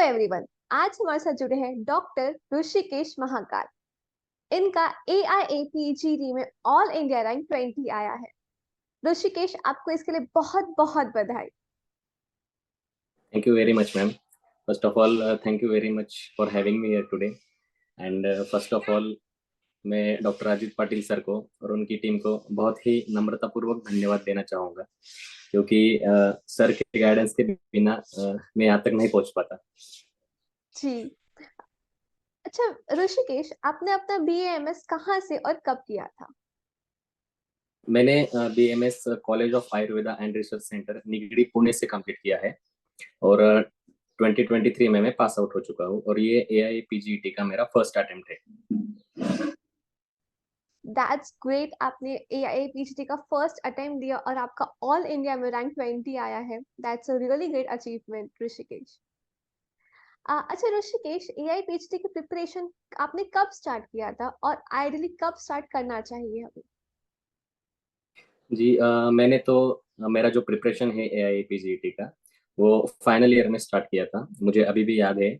Everyone, आज हमारे साथ जुड़े हैं डॉक्टर ऋषिकेश महाकाल। इनका AIAPGD में ऑल इंडिया रैंक 20 आया है। ऋषिकेश, आपको इसके लिए बहुत बहुत बधाई। Thank you very much, ma'am. First of all, thank you very much for having me here today. And first of all, मैं डॉक्टर अजीत पाटिल सर को और उनकी टीम को बहुत ही नम्रतापूर्वक धन्यवाद देना चाहूँगा, क्योंकि सर के गाइडेंस के बिना मैं यहाँ तक नहीं पहुँच पाता। जी, अच्छा ऋषिकेश, आपने अपना BAMS कहाँ से और कब किया था? मैंने BMS college of Ayurveda and research centre Nigdi Pune से कंप्लीट किया है और 2023 में मैं पास आउट हो चुका हूँ और ये AIPGT का मेरा फर्स्ट अटेम्प्ट है। दैट्स ग्रेट, आपने AIAPGD का फर्स्ट अटेम्प्ट दिया और आपका ऑल इंडिया में रैंक 20 आया है। That's a really great achievement Rishikesh. अच्छा ऋषिकेश, AIPHD की प्रिपरेशन आपने कब स्टार्ट किया था और आइडियली कब स्टार्ट करना चाहिए हमें? जी, मैंने तो मेरा जो प्रिपरेशन है AIPGT का वो फाइनल ईयर में स्टार्ट किया था। मुझे अभी भी याद है,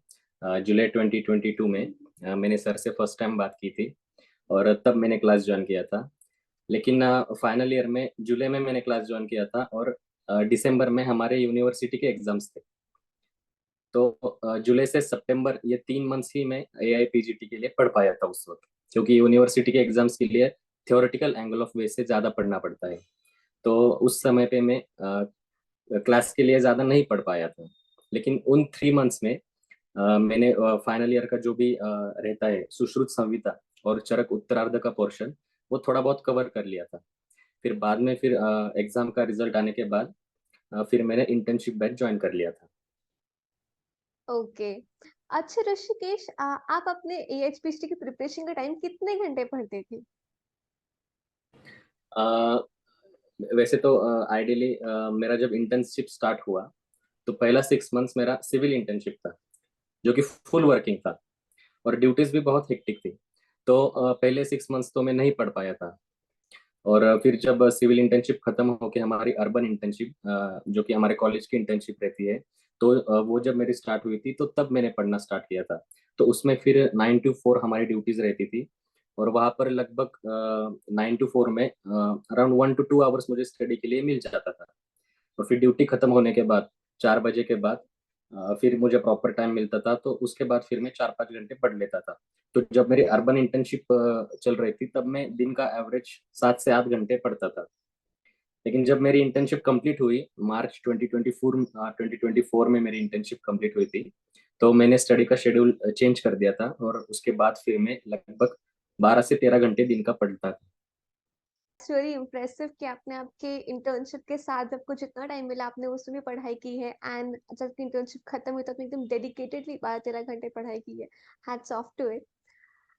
जुलाई 2022 में मैंने सर से फर्स्ट टाइम बात की थी और तब मैंने क्लास ज्वाइन किया था। लेकिन फाइनल ईयर में जुलाई में मैंने क्लास ज्वाइन किया था और दिसंबर में हमारे यूनिवर्सिटी के एग्जाम्स थे। तो जुलाई से सितंबर ये 3 मंथ्स ही मैं AIPGT के लिए पढ़ पाया था उस वक्त, क्योंकि यूनिवर्सिटी के एग्जाम्स के लिए थ्योरेटिकल एंगल ऑफ वे से ज़्यादा पढ़ना पड़ता है। तो उस समय पे मैं क्लास के लिए ज़्यादा नहीं पढ़ पाया था। लेकिन उन 3 मंथ्स में मैंने फाइनल ईयर का जो भी रहता है सुश्रुत संहिता और चरक उत्तरार्ध का पोर्शन, वो थोड़ा बहुत कवर कर लिया था। फिर बाद में फिर एग्जाम का रिजल्ट आने के बाद फिर मैंने इंटर्नशिप बैच ज्वाइन कर लिया था। ओके, अच्छा ऋषिकेश, आप अपने AIPHD की प्रिपरेशन के टाइम कितने घंटे पढ़ते थे? अ, वैसे तो आइडियली मेरा जब इंटर्नशिप स्टार्ट हुआ तो पहला 6 मंथ्स मेरा सिविल इंटर्नशिप था, जो कि फुल वर्किंग था और ड्यूटीज भी बहुत हेक्टिक थी। तो पहले 6 मंथ्स तो मैं नहीं पढ़ पाया था और फिर जब सिविल इंटर्नशिप खत्म होके हमारी अर्बन इंटर्नशिप, जो कि हमारे कॉलेज की इंटर्नशिप रहती है, तो वो जब मेरी स्टार्ट हुई थी तो तब मैंने पढ़ना स्टार्ट किया था। तो उसमें फिर 9 to 4 हमारी ड्यूटीज रहती थी और वहां पर लगभग 9 to 4 में अराउंड 1 to 2 आवर्स मुझे स्टडी के लिए मिल जाता था। और फिर ड्यूटी खत्म होने के बाद 4 बजे के बाद फिर मुझे प्रॉपर टाइम मिलता था, तो उसके बाद फिर मैं 4-5 घंटे पढ़ लेता था। तो जब मेरी अर्बन इंटर्नशिप चल रही थी तब मैं दिन का एवरेज 7 से 8 घंटे पढ़ता था। लेकिन जब मेरी इंटर्नशिप कंप्लीट हुई मार्च 2024 में मेरी इंटर्नशिप कंप्लीट हुई थी, तो मैंने स्टडी का शेड्यूल चेंज कर दिया था और उसके बाद फिर मैं लगभग 12 से 13 घंटे दिन का पढ़ता था। इट्स वेरी इम्प्रेसिव कि आपने आपके इंटर्नशिप के साथ आपको जितना टाइम मिला आपने उसमें भी पढ़ाई की है, एंड जब इंटर्नशिप खत्म हुई तो आपने एकदम डेडिकेटेडली 12-13 घंटे पढ़ाई की है। Hats off to it.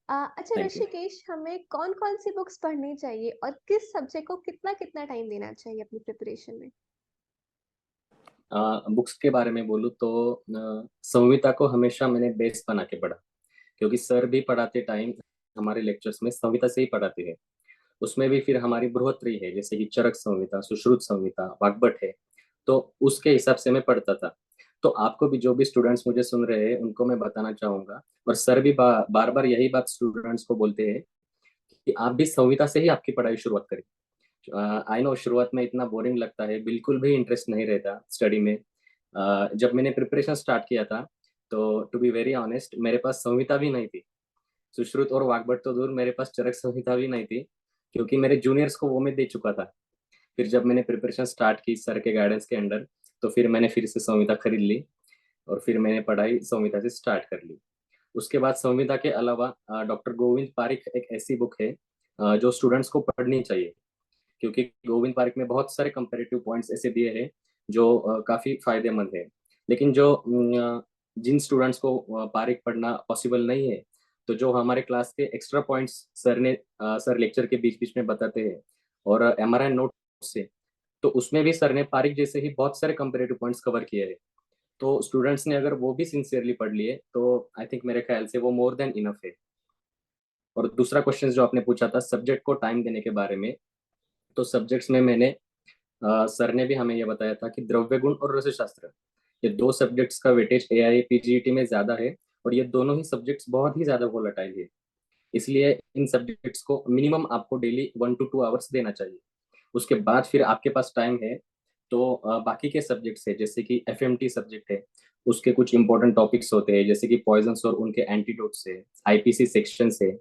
अच्छा थैंक यू। ऋषिकेश, हमें कौन कौन सी बुक्स पढ़नी चाहिए और किस सब्जेक्ट को कितना कितना टाइम देना चाहिए अपनी प्रिपरेशन में? बुक्स के बारे में बोलूँ तो संहिता को हमेशा मैंने बेस बना के पढ़ा, क्योंकि सर भी पढ़ाते टाइम हमारे लेक्चर्स में संहिता से ही पढ़ाते हैं। उसमें भी फिर हमारी बृहत्त्रयी है, जैसे कि चरक संहिता, सुश्रुत संहिता, वाग्भट है, तो उसके हिसाब से मैं पढ़ता था। तो आपको भी, जो भी स्टूडेंट्स मुझे सुन रहे हैं, उनको मैं बताना चाहूंगा और सर भी बार बार यही बात स्टूडेंट्स को बोलते हैं कि आप भी संहिता से ही आपकी पढ़ाई शुरुआत करें। आई नो शुरुआत में इतना बोरिंग लगता है, बिल्कुल भी इंटरेस्ट नहीं रहता स्टडी में। जब मैंने प्रिपरेशन स्टार्ट किया था तो टू बी वेरी ऑनेस्ट मेरे पास संहिता भी नहीं थी। सुश्रुत और वाग्भट तो दूर, मेरे पास चरक संहिता भी नहीं थी, क्योंकि मेरे जूनियर्स को वो मैं दे चुका था। फिर जब मैंने प्रिपरेशन स्टार्ट की सर के गाइडेंस के अंडर, तो फिर मैंने फिर से संहिता खरीद ली और फिर मैंने पढ़ाई संहिता से स्टार्ट कर ली। उसके बाद संविदा के अलावा डॉक्टर गोविंद पारिक एक ऐसी बुक है जो स्टूडेंट्स को पढ़नी चाहिए, क्योंकि गोविंद पारिक में बहुत सारे कंपैरेटिव पॉइंट्स ऐसे दिए हैं जो काफी फायदेमंद है। लेकिन जो जिन स्टूडेंट्स को पारिक पढ़ना पॉसिबल नहीं है, तो जो हमारे क्लास के एक्स्ट्रा पॉइंट्स सर लेक्चर के बीच बीच में बताते हैं और MRI नोट से, तो उसमें भी सर ने पारिक जैसे ही बहुत सारे कंपैरेटिव पॉइंट्स कवर किए हैं। तो स्टूडेंट्स ने अगर वो भी सिंसियरली पढ़ लिए तो आई थिंक मेरे ख्याल से वो मोर देन इनफ है। और दूसरा क्वेश्चन जो आपने पूछा था सब्जेक्ट को टाइम देने के बारे में, तो सब्जेक्ट्स में मैंने सर ने भी हमें ये बताया था कि द्रव्य गुण और रसशास्त्र, ये 2 सब्जेक्ट्स का वेटेज एआई पीजीईटी में ज्यादा है, और ये दोनों ही सब्जेक्ट्स बहुत ही ज्यादा वोलेटाइल है। इसलिए इन सब्जेक्ट्स को मिनिमम आपको डेली 1 to 2 आवर्स देना चाहिए। उसके बाद फिर आपके पास टाइम है तो बाकी के सब्जेक्ट्स है, जैसे कि एफएमटी सब्जेक्ट है, उसके कुछ इंपॉर्टेंट टॉपिक्स होते हैं, जैसे कि पॉइजन्स और उनके एंटीडोट्स है, आईपीसी सेक्शन है।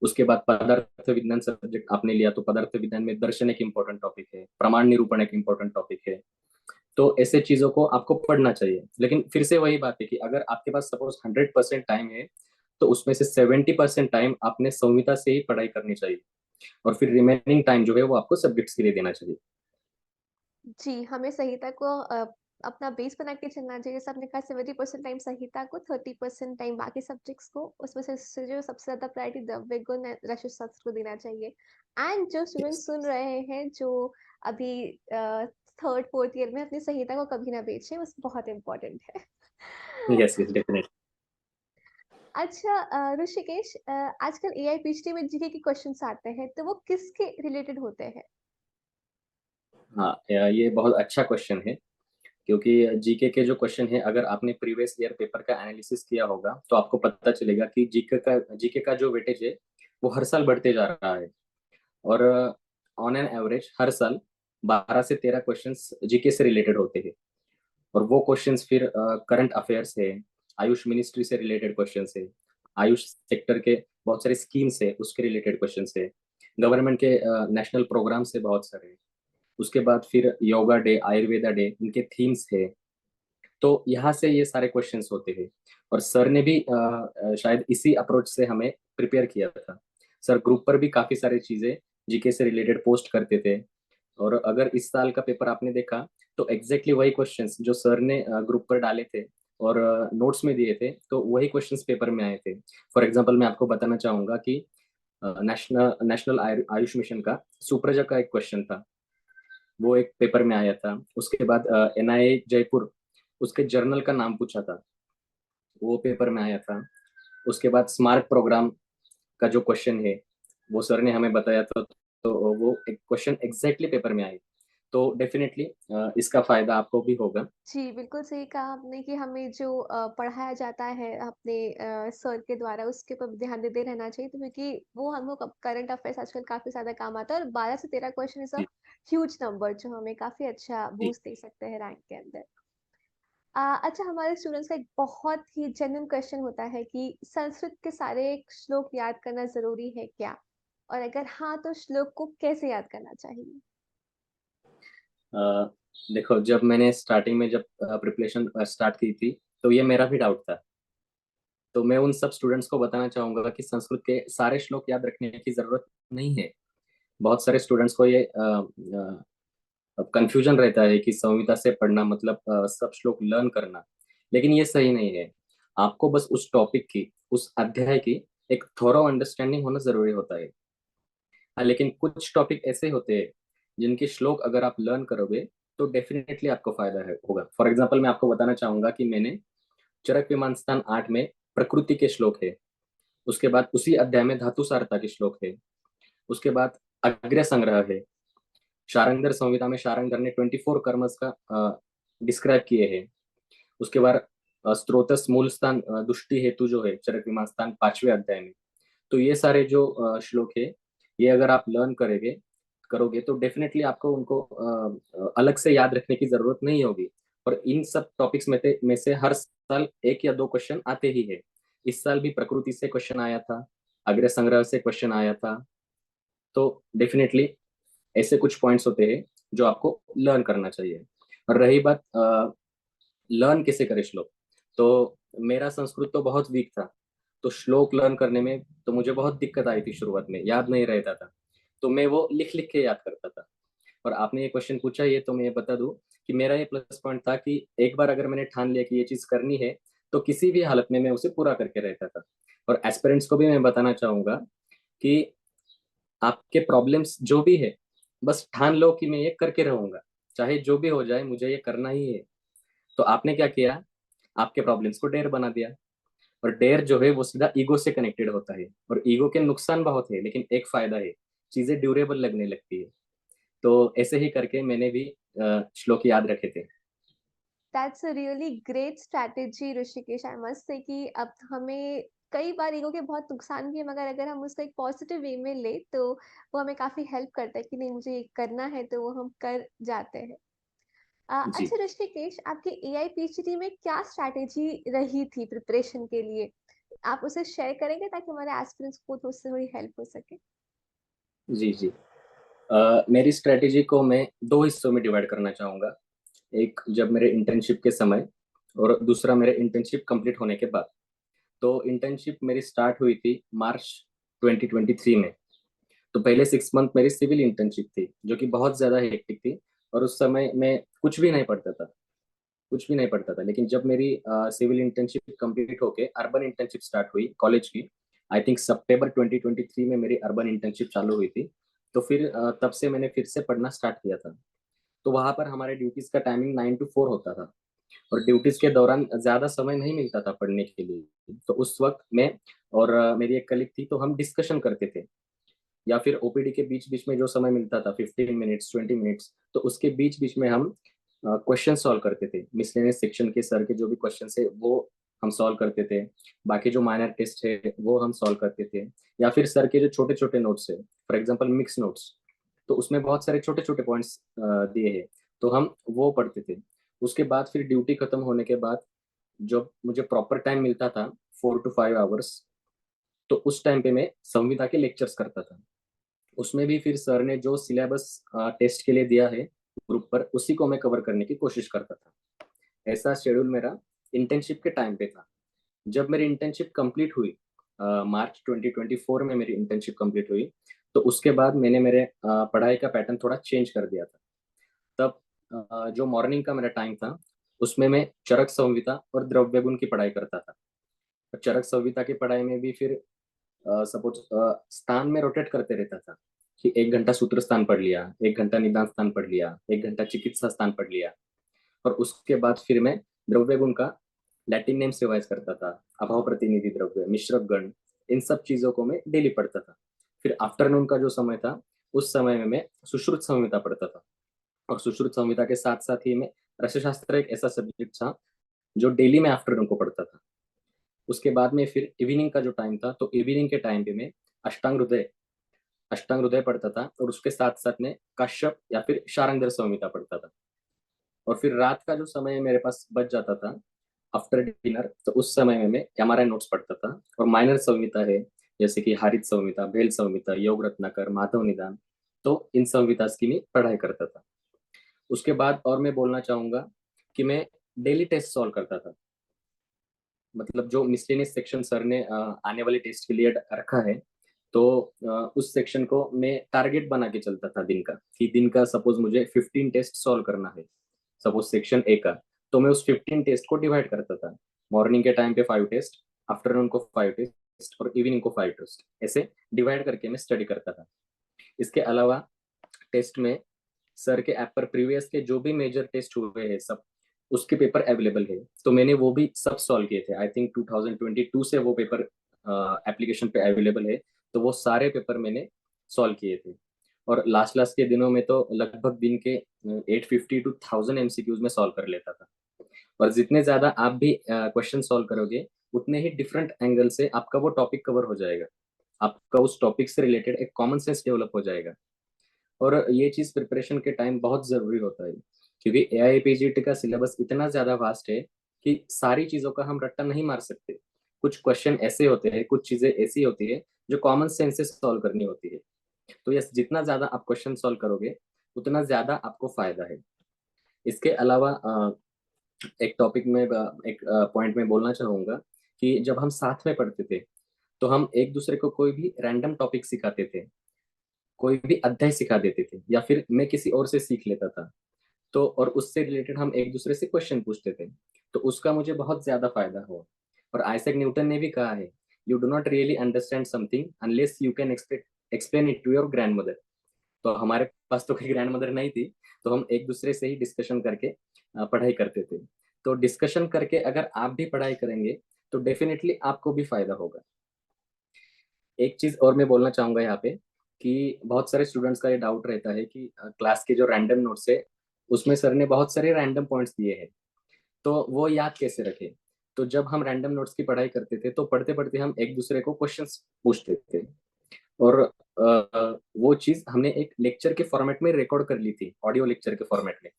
उसके बाद पदार्थ विज्ञान सब्जेक्ट आपने लिया तो पदार्थ विज्ञान में दर्शन एक इम्पोर्टेंट टॉपिक है, प्रमाण निरूपण एक इम्पोर्टेंट टॉपिक है। तो ऐसे चीजों को आपको पढ़ना चाहिए। लेकिन फिर से वही बात है कि अगर आपके पास सपोज 100% टाइम है, तो उसमें से 70% टाइम आपने संहिता से ही पढ़ाई करनी चाहिए, और फिर रिमेनिंग टाइम जो है वो आपको सब्जेक्ट्स के लिए देना चाहिए। जी, हमें संहिता को अपना बेस बना के चलना चाहिए। जैसे आपने कहा 70% टाइम संहिता को, 30% टाइम बाकी सब्जेक्ट्स को, उसमें से जो सबसे ज़्यादा प्रायोरिटी द्रव्य गुण, रसायन शास्त्र को देना चाहिए। एंड जो स्टूडेंट यस, सुन रहे हैं, जो अभी 3rd 4th ईयर में, अपनी संहिता को कभी ना बेचें, बस बहुत इम्पोर्टेंट है। Yes, yes, definitely. अच्छा ऋषिकेश, आजकल एआई पीएचडी में जीके के क्वेश्चंस आते हैं, तो वो किसके रिलेटेड होते हैं? हाँ, ये बहुत अच्छा क्वेश्चन है, क्योंकि जीके के जो क्वेश्चन है, अगर आपने प्रीवियस ईयर पेपर का एनालिसिस किया होगा तो आपको पता चलेगा कि जीके का जो वेटेज है वो हर साल बढ़ते जा रहा है। और ऑन एन एवरेज हर साल 12 से 13 क्वेश्चंस जीके से रिलेटेड होते हैं। और वो क्वेश्चंस फिर करंट अफेयर्स है, आयुष मिनिस्ट्री से रिलेटेड क्वेश्चंस है, आयुष सेक्टर के बहुत सारे स्कीम्स है उसके रिलेटेड क्वेश्चंस है, गवर्नमेंट के नेशनल प्रोग्राम से बहुत सारे। उसके बाद फिर योगा डे, आयुर्वेदा डे, इनके थीम्स है। तो यहाँ से ये सारे क्वेश्चंस होते हैं। और सर ने भी शायद इसी अप्रोच से हमें प्रिपेयर किया था। सर ग्रुप पर भी काफी सारी चीजें जीके से रिलेटेड पोस्ट करते थे। और अगर इस साल का पेपर आपने देखा तो एग्जैक्टली वही क्वेश्चंस जो सर ने ग्रुप पर डाले थे और नोट्स में दिए थे, तो वही क्वेश्चंस पेपर में आए थे। फॉर एग्जांपल मैं आपको बताना चाहूंगा कि नेशनल नेशनल आयुष मिशन का सुप्रजा का एक क्वेश्चन था, वो एक पेपर में आया था। उसके बाद एनआईए जयपुर, उसके जर्नल का नाम पूछा था, वो पेपर में आया था। उसके बाद स्मार्ट प्रोग्राम का जो क्वेश्चन है वो सर ने हमें बताया था, तो वो एक क्वेश्चन एग्जैक्टली पेपर में आए। तो डेफिनेटली इसका फायदा आपको भी होगा। जी, बिल्कुल सही कहा आपने कि हमें जो पढ़ाया जाता है अपने सर के द्वारा, उसके ऊपर ध्यान देते रहना चाहिए, तो क्योंकि वो हमको करंट अफेयर्स आजकल काफ़ी ज़्यादा काम आता है, और 12 से 13 क्वेश्चन इज़ अ जी, ह्यूज नंबर, जो हमें काफ़ी अच्छा जी, बूस्ट दे सकते हैं रैंक के अंदर। अच्छा, हमारे स्टूडेंट्स का एक बहुत ही जेन्युइन क्वेश्चन होता है कि संस्कृत के सारे श्लोक याद करना ज़रूरी है क्या? और अगर हाँ, तो श्लोक को कैसे याद करना चाहिए? अ, देखो, जब मैंने स्टार्टिंग में जब प्रिपरेशन स्टार्ट की थी तो ये मेरा भी डाउट था। तो मैं उन सब स्टूडेंट्स को बताना चाहूंगा कि संस्कृत के सारे श्लोक याद रखने की जरूरत नहीं है। बहुत सारे स्टूडेंट्स को ये कंफ्यूजन रहता है कि संहिता से पढ़ना मतलब सब श्लोक लर्न करना, लेकिन ये सही नहीं है। आपको बस उस टॉपिक की, उस अध्याय की एक थोरो अंडरस्टैंडिंग होना जरूरी होता है। हाँ, लेकिन कुछ टॉपिक ऐसे होते हैं जिनके श्लोक अगर आप लर्न करोगे तो डेफिनेटली आपको फायदा है होगा। फॉर एग्जाम्पल मैं आपको बताना चाहूंगा कि मैंने चरक विमान स्थान 8 में प्रकृति के श्लोक है, उसके बाद उसी अध्याय में धातु सारता के श्लोक है, उसके बाद अग्र संग्रह है, शारंगधर संहिता में शारंगधर ने 24 कर्मस का डिस्क्राइब किए हैं। उसके बाद स्त्रोतस मूल स्थान दुष्टि हेतु जो है चरक विमान स्थान 5वें अध्याय में। तो ये सारे जो श्लोक है, ये अगर आप लर्न करोगे तो डेफिनेटली आपको उनको अलग से याद रखने की जरूरत नहीं होगी। और इन सब टॉपिक्स में से हर साल 1 या 2 क्वेश्चन आते ही है। इस साल भी प्रकृति से क्वेश्चन आया था, अग्र संग्रह से क्वेश्चन आया था। तो डेफिनेटली ऐसे कुछ पॉइंट्स होते हैं जो आपको लर्न करना चाहिए। और रही बात लर्न कैसे करें श्लोक, तो मेरा संस्कृत तो बहुत वीक था, तो श्लोक लर्न करने में तो मुझे बहुत दिक्कत आई थी, शुरुआत में याद नहीं रहता था। तो मैं वो लिख लिख के याद करता था। और आपने ये क्वेश्चन पूछा, ये तो मैं ये बता दूं कि मेरा ये प्लस पॉइंट था कि एक बार अगर मैंने ठान लिया कि ये चीज करनी है, तो किसी भी हालत में मैं उसे पूरा करके रहता था। और एस्पिरेंट्स को भी मैं बताना चाहूंगा कि आपके प्रॉब्लम्स जो भी है, बस ठान लो कि मैं ये करके रहूंगा, चाहे जो भी हो जाए मुझे ये करना ही है। तो आपने क्या किया, आपके प्रॉब्लम्स को डेयर बना दिया। और डेयर जो है वो सीधा ईगो से कनेक्टेड होता है, और ईगो के नुकसान बहुत है लेकिन एक फायदा है, चीजें ड्यूरेबल लगने लगती है। तो ऐसे ही करके मैंने भी श्लोक याद रखे थे। That's a really great strategy Rishikesh, I must say कि अब हमें कई बार ईगो के बहुत नुकसान भी है, मगर अगर हम उसको एक पॉजिटिव वे में ले तो वो हमें काफ़ी हेल्प करता है कि नहीं मुझे ये करना है तो वो हम कर जाते हैं। जी अच्छा ऋषिकेश, आपकी एआई पीएचडी में क्या स्ट्रैटेजी रही थी प्रिपरेशन के लिए? आप उसे शेयर करेंगे ताकि हमारे एस्पिरेंट्स को तो उससे थोड़ी हेल्प हो सके? जी जी। मेरी स्ट्रेटेजी को मैं दो हिस्सों में डिवाइड करना चाहूँगा। एक जब मेरे इंटर्नशिप के समय, और दूसरा मेरे इंटर्नशिप कंप्लीट होने के बाद। तो इंटर्नशिप मेरी स्टार्ट हुई थी मार्च 2023 में। तो पहले 6 मंथ मेरी सिविल इंटर्नशिप थी, जो कि बहुत ज़्यादा हेक्टिक थी, और उस समय मैं कुछ भी नहीं पढ़ता था, कुछ भी नहीं पढ़ता था। लेकिन जब मेरी सिविल इंटर्नशिप कंप्लीट होके अर्बन इंटर्नशिप स्टार्ट हुई कॉलेज की, आई थिंक सितंबर 2023 में मेरी अर्बन इंटर्नशिप चालू हुई थी। तो फिर तब से मैंने फिर से पढ़ना स्टार्ट किया था। तो वहाँ पर हमारे ड्यूटीज़ का टाइमिंग 9 to 4 होता था, और ड्यूटीज़ के दौरान ज़्यादा समय नहीं मिलता था पढ़ने के लिए। तो उस वक्त मैं और मेरी एक कलीग थी, तो हम डिस्कशन करते थे, या फिर ओपीडी के बीच बीच में जो समय मिलता था 15 मिनट्स 20 मिनट्स, तो उसके बीच बीच में हम क्वेश्चन सॉल्व करते थे। मिसलेनियस सेक्शन के सर के जो भी क्वेश्चन है वो हम सॉल्व करते थे। बाकी जो माइनर टेस्ट है वो हम सॉल्व करते थे, या फिर सर के जो छोटे छोटे नोट्स है, फॉर एग्जाम्पल मिक्स नोट्स, तो उसमें बहुत सारे छोटे छोटे पॉइंट्स दिए हैं, तो हम वो पढ़ते थे। उसके बाद फिर ड्यूटी खत्म होने के बाद जब मुझे प्रॉपर टाइम मिलता था, 4 to 5 आवर्स, तो उस टाइम पे मैं संविदा के लेक्चर्स करता था। उसमें भी फिर सर ने जो सिलेबस टेस्ट के लिए दिया है ग्रुप पर, उसी को मैं कवर करने की कोशिश करता था। ऐसा शेड्यूल मेरा इंटर्नशिप के टाइम पे था। जब मेरी इंटर्नशिप कंप्लीट हुई, मार्च 2024 में मेरी इंटर्नशिप कंप्लीट हुई, तो उसके बाद मैंने मेरे पढ़ाई का पैटर्न थोड़ा चेंज कर दिया था। तब जो मॉर्निंग का मेरा टाइम था, उसमें मैं चरक संहिता और द्रव्य गुण की पढ़ाई करता था। और चरक संहिता की पढ़ाई में भी फिर सपोज स्थान में रोटेट करते रहता था, कि 1 घंटा सूत्र स्थान पढ़ लिया, 1 घंटा निदान स्थान पढ़ लिया, 1 घंटा चिकित्सा स्थान पढ़ लिया। और उसके बाद फिर मैं द्रव्य गुण का लैटिन नेम्स रिवाइज करता था, अभाव प्रतिनिधि द्रव्य, मिश्रक गण, इन सब चीजों को मैं डेली पढ़ता था। फिर आफ्टरनून का जो समय था, उस समय में मैं सुश्रुत संहिता पढ़ता था। और सुश्रुत संहिता के साथ साथ ही मैं रसशास्त्र एक ऐसा सब्जेक्ट था जो डेली मैं आफ्टरनून को पढ़ता था। उसके बाद में फिर इवनिंग का जो टाइम था, तो इवनिंग के टाइम पे मैं अष्टांग हृदय अष्टांग हृदय पढ़ता था, और उसके साथ साथ में काश्यप या फिर शारंगधर संहिता पढ़ता था। और फिर रात का जो समय मेरे पास बच जाता था आफ्टर डिनर, तो उस समय में मैं एमआरआई नोट्स पढ़ता था। और माइनर संहिता है, जैसे कि हारित संहिता, बेल संहिता, योग रत्नाकर, माधव निदान, तो इन संहिता की मैं पढ़ाई करता था। उसके बाद और मैं बोलना चाहूंगा कि मैं डेली टेस्ट सॉल्व करता था। मतलब जो मिसलेनियस सेक्शन सर ने आने वाले टेस्ट के लिए रखा है, तो उस सेक्शन को मैं टारगेट बना के चलता था दिन का, कि दिन का सपोज मुझे 15 टेस्ट सॉल्व करना है, सपोज सेक्शन ए का, तो मैं उस 15 टेस्ट को डिवाइड करता था। मॉर्निंग के टाइम पे 5 टेस्ट, आफ्टरनून को 5 टेस्ट, और इवनिंग को 5 टेस्ट, ऐसे डिवाइड करके मैं स्टडी करता था। इसके अलावा टेस्ट में सर के ऐप पर प्रीवियस के जो भी मेजर टेस्ट हुए हैं सब, उसके पेपर अवेलेबल है, तो मैंने वो भी सब सॉल्व किए थे। आई थिंक 2022 से वो पेपर एप्लीकेशन पे अवेलेबल है, तो वो सारे पेपर मैंने सॉल्व किए थे। और लास्ट लास्ट के दिनों में तो लगभग दिन के 850 to 1000 एमसीक्यूज में सॉल्व कर लेता था। और जितने ज्यादा आप भी क्वेश्चन सॉल्व करोगे, उतने ही डिफरेंट एंगल से आपका वो टॉपिक कवर हो जाएगा, आपका उस टॉपिक से रिलेटेड एक कॉमन सेंस डेवलप हो जाएगा। और ये चीज प्रिपरेशन के टाइम बहुत जरूरी होता है, क्योंकि एआईपीजीटी का सिलेबस इतना ज्यादा वास्ट है कि सारी चीजों का हम रट्टा नहीं मार सकते। कुछ क्वेश्चन ऐसे होते हैं, कुछ चीजें ऐसी होती है जो कॉमन सेंस से सॉल्व करनी होती है। तो यस, जितना ज्यादा आप क्वेश्चन सॉल्व करोगे, उतना ज्यादा आपको फायदा है। इसके अलावा एक टॉपिक में एक पॉइंट में बोलना चाहूंगा, कि जब हम साथ में पढ़ते थे, तो हम एक दूसरे को कोई भी रैंडम टॉपिक सिखाते थे, कोई भी अध्याय सिखा देते थे, या फिर मैं किसी और से सीख लेता था, तो और उससे रिलेटेड हम एक दूसरे से क्वेश्चन पूछते थे, तो उसका मुझे बहुत ज्यादा फायदा हुआ। और आइजैक न्यूटन ने भी कहा है, you do not really understand something unless you can explain it to your grandmother. तो हमारे पास तो कोई ग्रैंड मदर नहीं थी, तो हम एक दूसरे से ही डिस्कशन करके पढ़ाई करते थे। तो डिस्कशन करके अगर आप भी पढ़ाई करेंगे, तो डेफिनेटली आपको भी फायदा होगा। एक चीज और मैं बोलना चाहूंगा यहाँ पे, कि बहुत सारे स्टूडेंट्स का ये डाउट रहता है कि क्लास के जो रैंडम नोट्स है, उसमें सर ने बहुत सारे रैंडम पॉइंट्स दिए हैं। तो वो याद कैसे रखे। तो जब हम रैंडम नोट्स की पढ़ाई करते थे तो पढ़ते पढ़ते हम एक दूसरे को क्वेश्चंस पूछते थे, और वो चीज हमने एक लेक्चर के फॉर्मेट में रिकॉर्ड कर ली थी, ऑडियो लेक्चर के फॉर्मेट में।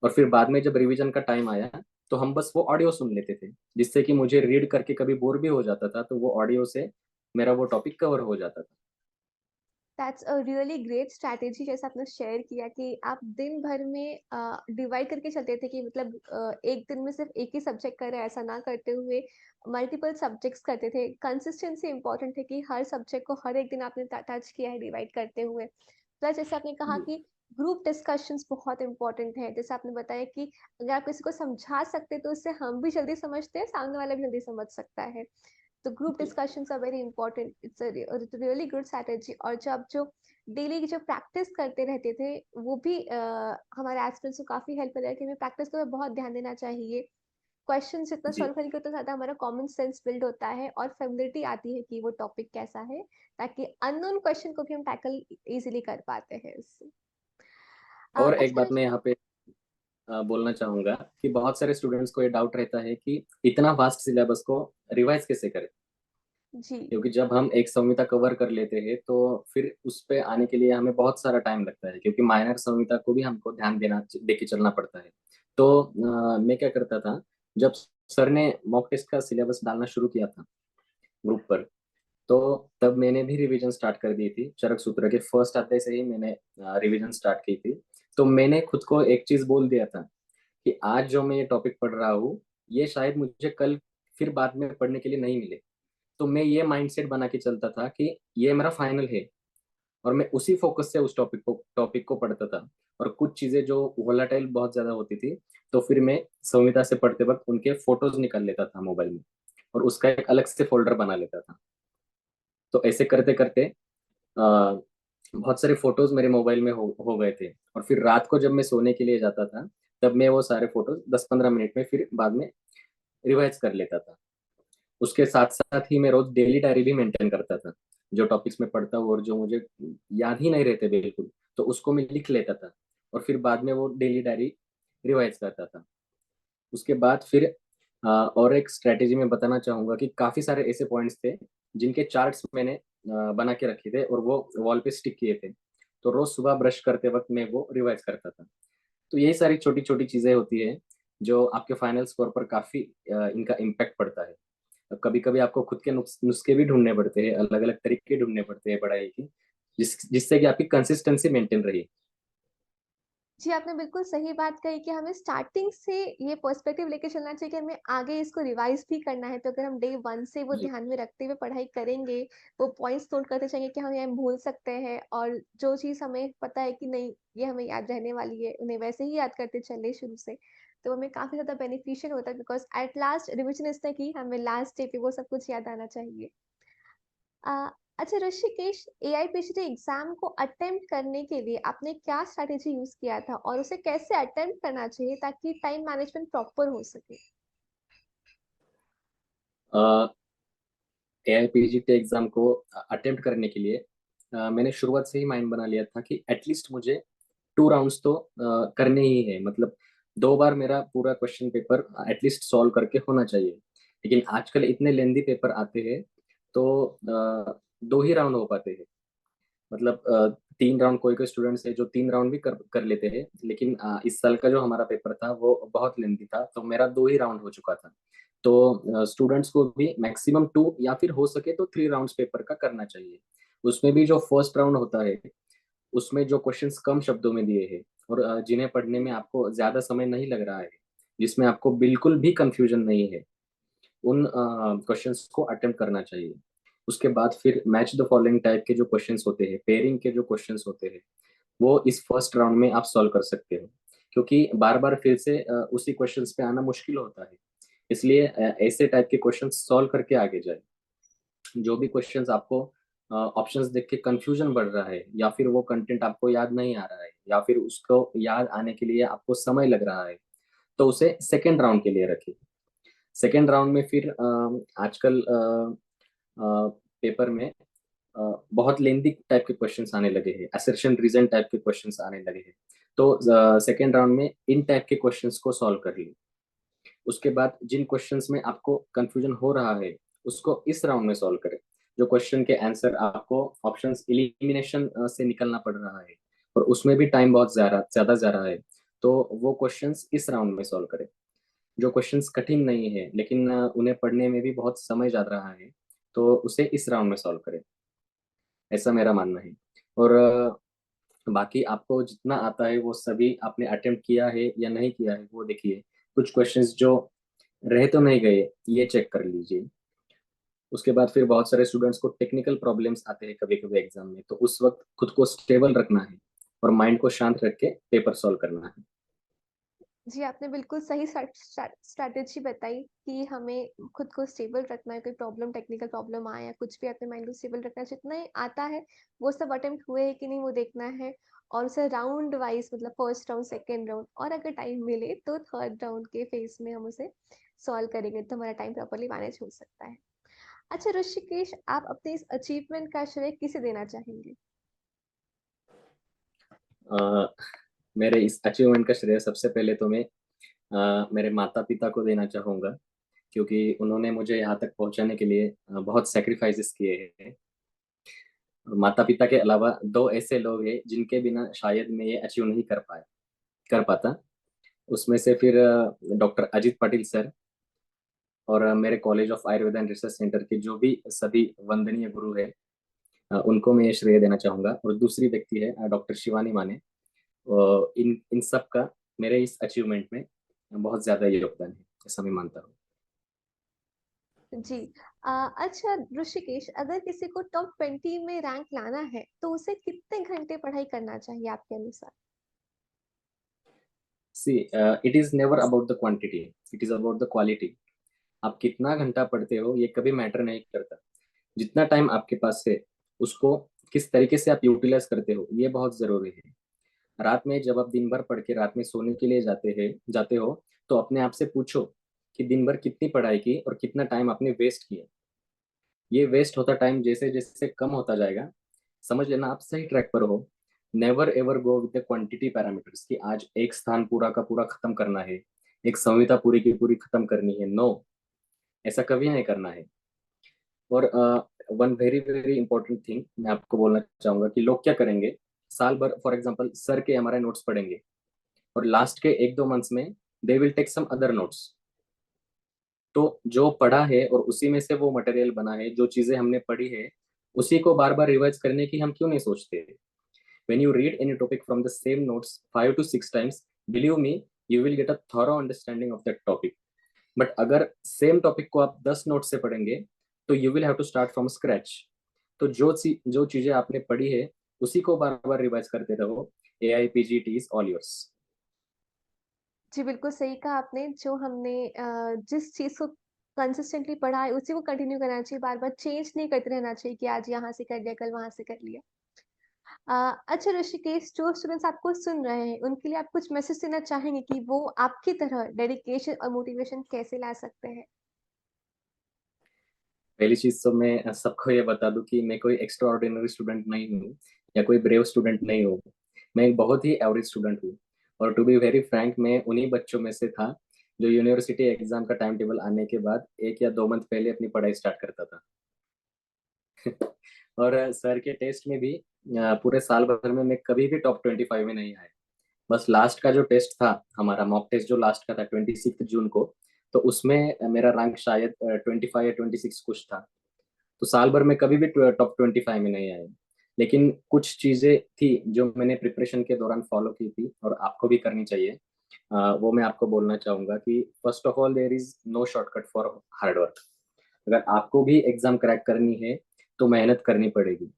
और फिर बाद में जब रिवीजन का टाइम आया तो हम बस वो ऑडियो सुन लेते थे, जिससे कि मुझे रीड करके कभी बोर भी हो जाता था, तो वो ऑडियो से मेरा वो टॉपिक कवर हो जाता था। That's a really great strategy, जैसे आपने शेयर किया कि आप दिन भर में डिवाइड करके चलते थे कि मतलब एक दिन में सिर्फ एक ही सब्जेक्ट कर रहे हैं ऐसा ना करते हुए मल्टीपल सब्जेक्ट्स करते थे। कंसिस्टेंसी इंपॉर्टेंट है कि हर सब्जेक्ट को हर एक दिन आपने टच किया है डिवाइड करते हुए। प्लस जैसे आपने कहा जी। कि ग्रुप डिस्कशंस बहुत इंपॉर्टेंट है, जैसे आपने बताया कि अगर आप किसी को समझा सकते हैं तो उससे हम भी जल्दी समझते हैं, सामने वाला भी जल्दी समझ सकता है। तो ग्रुप जी। Discussions are very important, it's a really good strategy. और जब जो डेली की जो प्रैक्टिस करते रहते थे वो भी हमारे एस्पिरेंट्स को काफी हेल्प करेगा कि हमें प्रैक्टिस पे बहुत ध्यान देना चाहिए। क्वेश्चन जितना जी। सॉल्व करेंगे उतना ज्यादा हमारा कॉमन सेंस बिल्ड होता है और फेमिलियरिटी आती है कि वो टॉपिक कैसा है, ताकि अननोन क्वेश्चन को भी हम टैकल इजीली कर पाते हैं इससे। और एक अच्छा। बात मैं यहाँ पे बोलना चाहूंगा कि बहुत सारे स्टूडेंट्स को ये डाउट रहता है कि इतना वास्ट सिलेबस को रिवाइज कैसे करें। जी। क्योंकि जब हम एक संहिता कवर कर लेते हैं तो फिर उस पे आने के लिए हमें बहुत सारा टाइम लगता है, क्योंकि माइनर संहिता को भी हमको ध्यान दे के चलना पड़ता है। तो मैं क्या करता था, जब सर ने मॉक टेस्ट का सिलेबस डालना शुरू किया था ग्रुप पर, तो तब मैंने भी रिवीजन स्टार्ट कर दी थी। चरक सूत्र के फर्स्ट अध्याय से ही मैंने रिवीजन स्टार्ट की थी। तो मैंने खुद को एक चीज बोल दिया था कि आज जो मैं ये टॉपिक पढ़ रहा हूँ, ये शायद मुझे कल फिर बाद में पढ़ने के लिए नहीं मिले। तो मैं ये माइंडसेट बना के चलता था कि ये मेरा फाइनल है, और मैं उसी फोकस से उस टॉपिक को पढ़ता था। और कुछ चीजें जो वोलाटाइल बहुत ज्यादा होती थी, तो फिर मैं संविदा से पढ़ते वक्त उनके फोटोज निकाल लेता था मोबाइल में, और उसका एक अलग से फोल्डर बना लेता था। तो ऐसे करते करते बहुत सारे फोटोज मेरे मोबाइल में हो गए थे। और फिर रात को जब मैं सोने के लिए जाता था, तब मैं वो सारे फोटोज 10-15 मिनट में फिर बाद में रिवाइज कर लेता था। उसके साथ साथ ही मैं रोज डेली डायरी भी मेंटेन करता था। जो टॉपिक्स में पढ़ता हूँ और जो मुझे याद ही नहीं रहते बिल्कुल, तो उसको मैं लिख लेता था, और फिर बाद में वो डेली डायरी रिवाइज करता था। उसके बाद फिर और एक स्ट्रेटेजी मैं बताना चाहूंगा कि काफी सारे ऐसे पॉइंट्स थे जिनके चार्ट्स मैंने बना के रखे थे और वो वॉल पे स्टिक किए थे। तो रोज सुबह ब्रश करते वक्त मैं वो रिवाइज करता था। तो यही सारी छोटी छोटी चीजें होती है जो आपके फाइनल स्कोर पर काफी इनका इम्पैक्ट पड़ता है। कभी कभी आपको खुद के नुस्खे भी ढूंढने पड़ते हैं, अलग अलग तरीके ढूंढने पड़ते हैं पढ़ाई की, जिससे कि आपकी कंसिस्टेंसी मेंटेन रही। जी, आपने बिल्कुल सही बात कही कि हमें स्टार्टिंग से ये पर्सपेक्टिव लेके चलना चाहिए कि हमें आगे इसको रिवाइज़ भी करना है। तो अगर हम डे 1 से वो जी। ध्यान में रखते हुए पढ़ाई करेंगे, वो पॉइंट्स नोट करते जाएँगे कि हम ये भूल सकते हैं, और जो चीज़ हमें पता है कि नहीं, ये हमें याद रहने वाली है, उन्हें वैसे ही याद करते चले शुरू से। तो हमें काफ़ी ज़्यादा बेनिफिशियल होता है, बिकॉज़ एट लास्ट रिविज़न इसने की, हमें लास्ट डे पे वो सब कुछ याद आना चाहिए। अ, अच्छा ऋषिकेश, एआईपीसीटी एग्ज़ाम को अटेम्प्ट करने के लिए आपने क्या स्ट्रैटेजी यूज़ किया था और उसे कैसे अटेम्प्ट करना चाहिए ताकि टाइम मैनेजमेंट प्रॉपर हो सके? एआईपीजीटी एग्जाम को अटेम्प्ट करने के लिए मैंने शुरुआत से ही माइंड बना लिया था कि एटलीस्ट मुझे 2 राउंड्स तो करने ही है। मतलब 2 बार मेरा पूरा क्वेश्चन पेपर एटलीस्ट सॉल्व करके होना चाहिए। लेकिन आजकल इतने लेंदी पेपर आते हैं, तो 2 ही राउंड हो पाते हैं। मतलब 3 राउंड, कोई कोई स्टूडेंट्स है जो 3 राउंड भी कर कर लेते हैं। लेकिन इस साल का जो हमारा पेपर था वो बहुत लेंदी था, तो मेरा 2 ही राउंड हो चुका था। तो स्टूडेंट्स को भी मैक्सिमम 2 या फिर हो सके तो 3 राउंड्स पेपर का करना चाहिए। उसमें भी जो फर्स्ट राउंड होता है, उसमें जो क्वेश्चंस कम शब्दों में दिए हैं और जिन्हें पढ़ने में आपको ज्यादा समय नहीं लग रहा है, जिसमें आपको बिल्कुल भी कंफ्यूजन नहीं है, उन क्वेश्चंस को अटेम्प्ट करना चाहिए। उसके बाद फिर मैच द फॉलोइंग टाइप के जो क्वेश्चंस होते हैं, पेयरिंग के जो क्वेश्चंस होते हैं, वो इस फर्स्ट राउंड में आप सॉल्व कर सकते हो। क्योंकि बार बार फिर से उसी क्वेश्चंस पे आना मुश्किल होता है। इसलिए ऐसे टाइप के क्वेश्चंस सॉल्व करके आगे जाए। जो भी क्वेश्चंस आपको ऑप्शंस देख के कंफ्यूजन बढ़ रहा है, या फिर वो कंटेंट आपको याद नहीं आ रहा है, या फिर उसको याद आने के लिए आपको समय लग रहा है, तो उसे सेकेंड राउंड के लिए रखिए। सेकेंड राउंड में फिर आजकल पेपर में बहुत लेंदी टाइप के क्वेश्चंस आने लगे हैं, असर्शन रीजन टाइप के क्वेश्चंस आने लगे हैं। तो सेकेंड राउंड में इन टाइप के क्वेश्चंस को सॉल्व करिए। उसके बाद जिन क्वेश्चंस में आपको कंफ्यूजन हो रहा है उसको इस राउंड में सॉल्व करें। जो क्वेश्चन के आंसर आपको ऑप्शंस एलिमिनेशन से निकलना पड़ रहा है और उसमें भी टाइम बहुत ज्यादा जा रहा है, तो वो क्वेश्चंस इस राउंड में सॉल्व करें। जो क्वेश्चंस कठिन नहीं है लेकिन उन्हें पढ़ने में भी बहुत समय जा रहा है, तो उसे इस राउंड में सॉल्व करें। ऐसा मेरा मानना है। और बाकी आपको जितना आता है वो सभी आपने अटेम्प्ट किया है या नहीं किया है वो देखिए। कुछ क्वेश्चंस जो रह तो नहीं गए ये चेक कर लीजिए। उसके बाद फिर बहुत सारे स्टूडेंट्स को टेक्निकल प्रॉब्लम्स आते हैं कभी कभी एग्जाम में, तो उस वक्त खुद को स्टेबल रखना है और माइंड को शांत रख के पेपर सॉल्व करना है। जी, आपने बिल्कुल सही स्ट्रैटेजी बताई कि हमें खुद को स्टेबल रखना है, कोई प्रॉब्लम टेक्निकल प्रॉब्लम आए या कुछ भी अपने माइंड को स्टेबल रखना है, जितना ही आता है, वो सब अटेम्प्ट हुए हैं कि नहीं वो देखना है और उसे राउंड वाइज़ मतलब फर्स्ट राउंड, सेकंड राउंड और अगर टाइम मिले तो थर्ड राउंड के फेज़ में हम उसे सॉल्व करेंगे तो हमारा टाइम प्रॉपर्ली मैनेज हो सकता है। अच्छा ऋषिकेश, आप अपने इस अचीवमेंट का श्रेय किसे देना चाहेंगे? अ, मेरे इस अचीवमेंट का श्रेय सबसे पहले तो मैं मेरे माता पिता को देना चाहूँगा, क्योंकि उन्होंने मुझे यहाँ तक पहुँचाने के लिए बहुत सेक्रीफाइसेस किए हैं। और माता पिता के अलावा दो ऐसे लोग हैं जिनके बिना शायद मैं ये अचीव नहीं कर पाता। उसमें से फिर डॉक्टर अजित पाटिल सर और मेरे college of Ayurveda and research centre के जो भी सभी वंदनीय गुरु है, उनको मैं ये श्रेय देना चाहूंगा। और दूसरी व्यक्ति है डॉक्टर शिवानी माने। इन इन सब का मेरे इस अचीवमेंट में बहुत ज्यादा योगदान है, ऐसा मैं मानता हूँ। जी। अच्छा ऋषिकेश, अगर किसी को टॉप 20 में रैंक लाना है, तो उसे कितने घंटे पढ़ाई करना चाहिए आपके अनुसार? See, it is never about the quantity, it is about the quality. आप कितना घंटा पढ़ते हो ये कभी मैटर नहीं करता। जितना टाइम आपके पास है उसको किस तरीके से आप यूटिलाइज करते हो ये बहुत जरूरी है। रात में जब आप दिन भर पढ़ के रात में सोने के लिए जाते हो, तो अपने आप से पूछो कि दिन भर कितनी पढ़ाई की और कितना टाइम आपने वेस्ट किया। ये वेस्ट होता टाइम जैसे जैसे कम होता जाएगा, समझ लेना आप सही ट्रैक पर हो। Never ever go with the quantity parameters कि आज एक स्थान पूरा का पूरा खत्म करना है, एक संहिता पूरी की पूरी खत्म करनी है। नो, ऐसा कभी नहीं करना है। और one very very important thing मैं आपको बोलना चाहूंगा कि लोग क्या करेंगे, साल भर फॉर एग्जांपल सर के हमारे नोट्स पढ़ेंगे और लास्ट के एक दो मंथ्स में they will take some other notes. तो जो पढ़ा है और उसी में से वो मटेरियल बना है, जो चीजें हमने पढ़ी है उसी को बार बार रिवाइज करने की हम क्यों नहीं सोचते। when you read any topic from the same notes 5 to 6 times, believe me, you will get a thorough understanding of that topic. But अगर सेम टॉपिक को आप 10 नोट से पढ़ेंगे तो you will have to start from scratch. तो जो चीजें आपने पढ़ी है उसी को बार बार रिवाइज करते रहो। AIPGT is all yours. जी, बिल्कुल सही कहा आपने। जो हमने जिस चीज़ को कंसिस्टेंटली पढ़ा है, उसी को कंटिन्यू करना चाहिए, बार-बार चेंज नहीं करते रहना चाहिए कि आज यहाँ से कर लिया, कल वहाँ से कर लिया। अच्छा ऋषिकेश, जो स्टूडेंट्स आपको सुन रहे हैं, उनके लिए आप कुछ मैसेज देना चाहेंगे कि वो आपकी तरह डेडिकेशन और मोटिवेशन कैसे ला सकते हैं? पहली चीज तो मैं सबको ये बता दूं कि मैं कोई एक्स्ट्रा ऑर्डिनरी स्टूडेंट नहीं हूँ या कोई ब्रेव स्टूडेंट नहीं हूँ। मैं एक बहुत ही एवरेज स्टूडेंट हूँ। और टू बी वेरी फ्रैंक, मैं उन्हीं बच्चों में से था जो यूनिवर्सिटी एग्जाम का टाइम टेबल आने के बाद 1 या 2 मंथ पहले अपनी पढ़ाई स्टार्ट करता था। और सर के टेस्ट में भी पूरे साल भर में मैं कभी भी टॉप 25 में नहीं आया। बस लास्ट का जो टेस्ट था, हमारा मॉक टेस्ट जो लास्ट का था 26 जून को, तो उसमें मेरा रैंक शायद 25 या 26 कुछ था। तो साल भर में कभी भी टॉप 25 में नहीं आया। लेकिन कुछ चीजें थी जो मैंने प्रिपरेशन के दौरान फॉलो की थी और आपको भी करनी चाहिए। वो मैं आपको बोलना चाहूंगा कि first of all there is no shortcut for hard work. अगर आपको भी एग्जाम क्रैक करनी है तो मेहनत करनी पड़ेगी।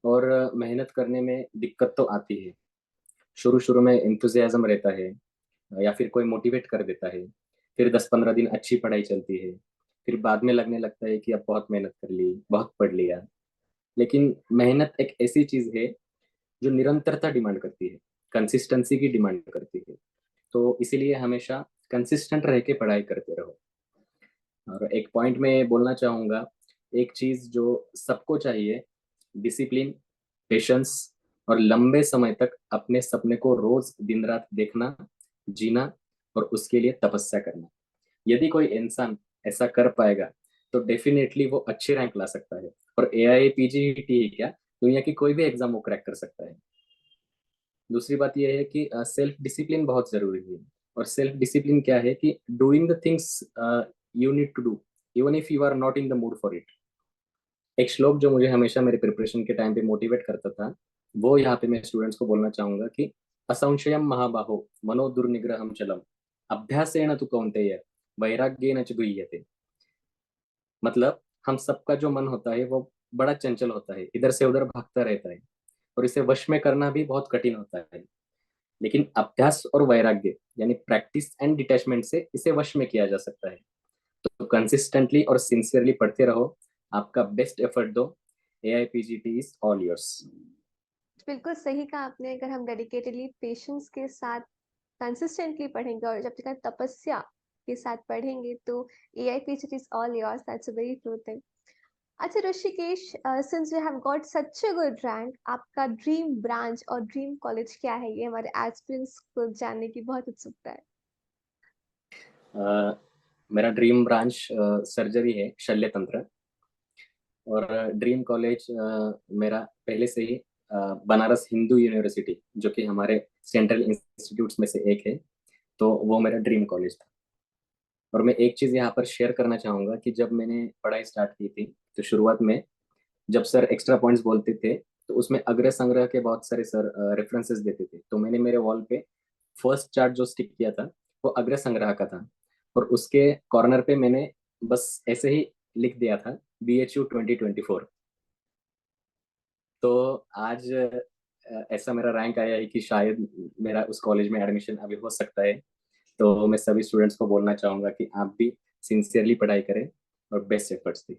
और मेहनत करने में दिक्कत तो आती है। शुरू शुरू में इंथुजियाज्म रहता है या फिर कोई मोटिवेट कर देता है। फिर 10-15 दिन अच्छी पढ़ाई चलती है। फिर बाद में लगने लगता है कि अब बहुत मेहनत कर ली, बहुत पढ़ लिया। लेकिन मेहनत एक ऐसी चीज है जो निरंतरता डिमांड करती है, कंसिस्टेंसी की डिमांड करती है। तो इसीलिए हमेशा कंसिस्टेंट रह के पढ़ाई करते रहो। और एक पॉइंट में बोलना चाहूंगा, एक चीज जो सबको चाहिए, डिसिप्लिन, पेशेंस और लंबे समय तक अपने सपने को रोज दिन रात देखना, जीना और उसके लिए तपस्या करना। यदि कोई इंसान ऐसा कर पाएगा तो डेफिनेटली वो अच्छी रैंक ला सकता है। और AIPGT ही क्या, दुनिया की कोई भी एग्जाम वो क्रैक कर सकता है। दूसरी बात यह है कि सेल्फ डिसिप्लिन बहुत जरूरी है। और सेल्फ डिसिप्लिन क्या है कि doing the things you need to do even if you are not in the mood for it. एक श्लोक जो मुझे हमेशा मेरे प्रिपरेशन के टाइम पे मोटिवेट करता था, वो यहाँ पे मैं स्टूडेंट्स को बोलना चाहूंगा कि असंशयम महाबाहो मनो दुर्निग्रहम चलम अभ्यासेन तु कौन्तेय वैराग्येन च गृह्यते। मतलब हम सबका जो मन होता है वो बड़ा चंचल होता है, इधर से उधर भागता रहता है, और इसे वश में करना भी बहुत कठिन होता है। लेकिन अभ्यास और वैराग्य यानी प्रैक्टिस एंड डिटैचमेंट से इसे वश में किया जा सकता है। तो कंसिस्टेंटली और सिंसियरली पढ़ते रहो, आपका बेस्ट एफर्ट दो। AIPGT is all yours. बिल्कुल सही कहा आपने। अगर हम डेडिकेटेडली पेशेंस के साथ कंसिस्टेंटली पढ़ेंगे और जब तक तपस्या के साथ पढ़ेंगे तो AIPGT is all yours. That's a very true thing. अच्छा Rishikesh, since you have got such a good rank, आपका ड्रीम ब्रांच और ड्रीम कॉलेज क्या है? ये हमारे एस्पिरेंट्स को जानने की बहुत उत्सुकता है। मेरा ड्रीम ब्रांच सर्जरी है, शल्य तंत्र। और ड्रीम कॉलेज मेरा पहले से ही बनारस हिंदू यूनिवर्सिटी, जो कि हमारे सेंट्रल इंस्टीट्यूट्स में से एक है, तो वो मेरा ड्रीम कॉलेज था। और मैं एक चीज़ यहाँ पर शेयर करना चाहूँगा कि जब मैंने पढ़ाई स्टार्ट की थी तो शुरुआत में जब सर एक्स्ट्रा पॉइंट्स बोलते थे तो उसमें अग्र संग्रह के बहुत सारे सर रेफरेंसेस देते थे। तो मैंने मेरे वॉल पे फर्स्ट चार्ट जो स्टिक किया था वो अग्र संग्रह का था। और उसके कॉर्नर पे मैंने बस ऐसे ही लिख दिया था BHU 2024। तो आज ऐसा मेरा रैंक आया है कि शायद मेरा उस कॉलेज में एडमिशन अभी हो सकता है। तो मैं सभी स्टूडेंट्स को बोलना चाहूंगा कि आप भी सिंसियरली पढ़ाई करें और बेस्ट एफर्ट्स दें।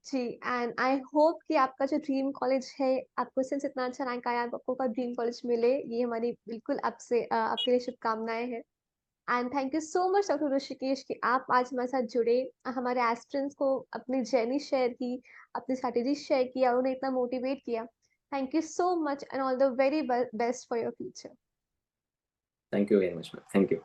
जी, एंड आई होप कि आपका जो ड्रीम कॉलेज है, आपको सिंस इतना अच्छा रैंक आया, आपको का ड्रीम कॉलेज मिले। ये हमारी बिल्कुल आपसे आपके लिए शुभकामनाएं हैं। And thank you so much doctor Rishikesh कि आप आज हमारे साथ जुड़े, हमारे एस्पिरेंट्स को अपनी जर्नी शेयर की, अपनी स्ट्रैटेजी शेयर किया, उन्हें इतना मोटिवेट किया। Thank you so much and all the very best for your future. Thank you very much ma'am, thank you.